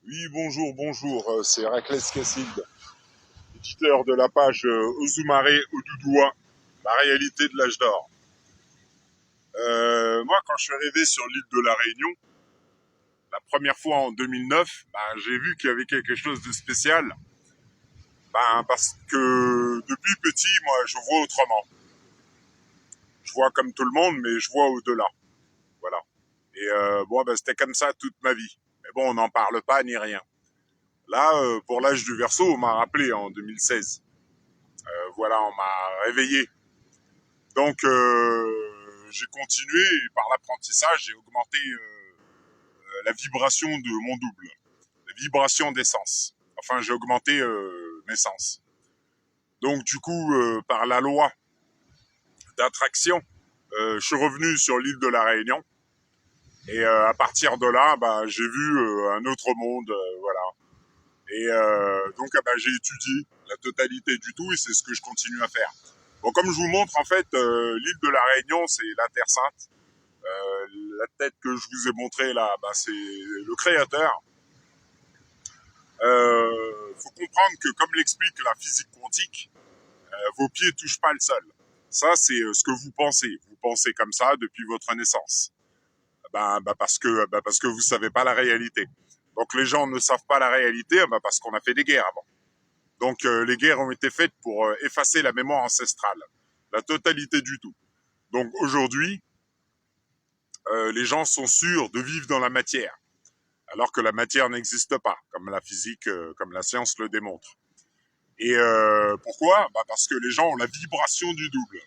Oui, bonjour, c'est Héraclès Casside, éditeur de la page Ozumaré Odudoua, la réalité de l'âge d'or. Moi, quand je suis arrivé sur l'île de la Réunion, la première fois en 2009, j'ai vu qu'il y avait quelque chose de spécial, parce que depuis petit, moi, je vois autrement. Je vois comme tout le monde, mais je vois au-delà. Voilà. Et c'était comme ça toute ma vie. Mais bon, on n'en parle pas ni rien. Là, pour l'âge du Verseau, on m'a rappelé en 2016. Voilà, on m'a réveillé. Donc, j'ai continué et par l'apprentissage, j'ai augmenté la vibration de mon double, la vibration d'essence. Enfin, j'ai augmenté mes sens. Donc, du coup, par la loi d'attraction, je suis revenu sur l'île de la Réunion. Et à partir de là, j'ai vu un autre monde, voilà. Et j'ai étudié la totalité du tout et c'est ce que je continue à faire. Bon, comme je vous montre, en fait, l'île de la Réunion, c'est la Terre Sainte. La tête que je vous ai montrée là, c'est le créateur. Faut comprendre que, comme l'explique la physique quantique, vos pieds touchent pas le sol. Ça, c'est ce que vous pensez. Vous pensez comme ça depuis votre naissance. Parce que vous savez pas la réalité. Donc les gens ne savent pas la réalité, parce qu'on a fait des guerres avant. Donc les guerres ont été faites pour effacer la mémoire ancestrale, la totalité du tout. Donc aujourd'hui, les gens sont sûrs de vivre dans la matière, alors que la matière n'existe pas, comme la physique, comme la science le démontre. Et pourquoi ? Parce que les gens ont la vibration du double.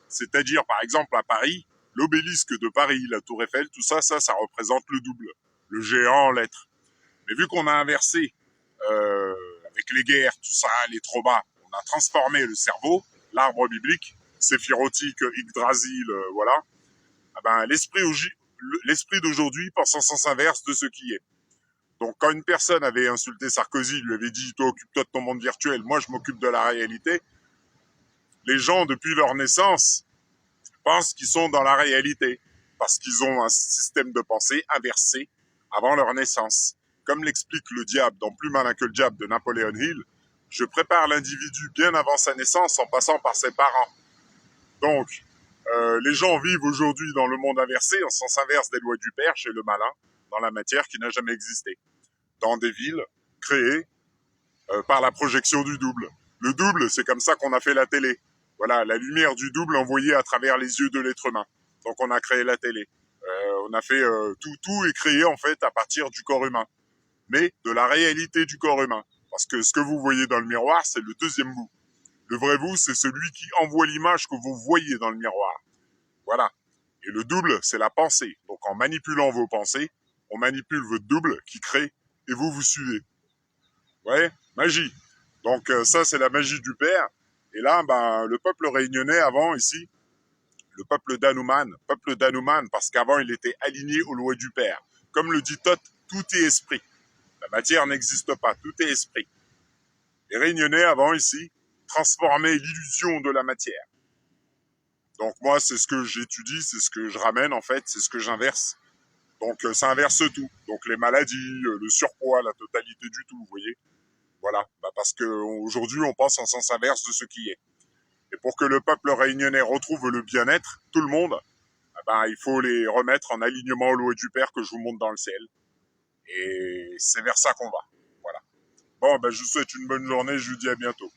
C'est-à-dire, par exemple, à Paris, l'obélisque de Paris, la tour Eiffel, tout ça, ça représente le double, le géant en lettres. Mais vu qu'on a inversé, avec les guerres, tout ça, les traumas, on a transformé le cerveau, l'arbre biblique, séphirotique, Yggdrasil, voilà, l'esprit d'aujourd'hui pense en sens inverse de ce qui est. Donc, quand une personne avait insulté Sarkozy, lui avait dit « Toi, occupe-toi de ton monde virtuel, moi, je m'occupe de la réalité », les gens, depuis leur naissance, pensent qu'ils sont dans la réalité, parce qu'ils ont un système de pensée inversé avant leur naissance. Comme l'explique le diable dans Plus malin que le diable de Napoleon Hill, je prépare l'individu bien avant sa naissance en passant par ses parents. Donc, les gens vivent aujourd'hui dans le monde inversé, en sens inverse des lois du père, chez le malin, dans la matière qui n'a jamais existé. Dans des villes créées par la projection du double. Le double, c'est comme ça qu'on a fait la télé. Voilà, la lumière du double envoyée à travers les yeux de l'être humain. Donc on a créé la télé. On a fait tout est créé en fait à partir du corps humain, mais de la réalité du corps humain. Parce que ce que vous voyez dans le miroir, c'est le deuxième vous. Le vrai vous, c'est celui qui envoie l'image que vous voyez dans le miroir. Voilà. Et le double, c'est la pensée. Donc en manipulant vos pensées, on manipule votre double qui crée et vous suivez. Ouais, magie. Donc ça, c'est la magie du père. Et là, le peuple réunionnais avant ici, le peuple d'Hanuman, parce qu'avant il était aligné aux lois du père. Comme le dit Thoth, tout est esprit. La matière n'existe pas, tout est esprit. Les réunionnais avant ici transformaient l'illusion de la matière. Donc moi, c'est ce que j'étudie, c'est ce que je ramène en fait, c'est ce que j'inverse. Donc ça inverse tout. Donc les maladies, le surpoids, la totalité du tout, vous voyez. Voilà, parce qu'aujourd'hui, on pense en sens inverse de ce qui est. Et pour que le peuple réunionnais retrouve le bien-être, tout le monde, il faut les remettre en alignement aux lois du Père que je vous montre dans le ciel. Et c'est vers ça qu'on va. Voilà. Bon, je vous souhaite une bonne journée, je vous dis à bientôt.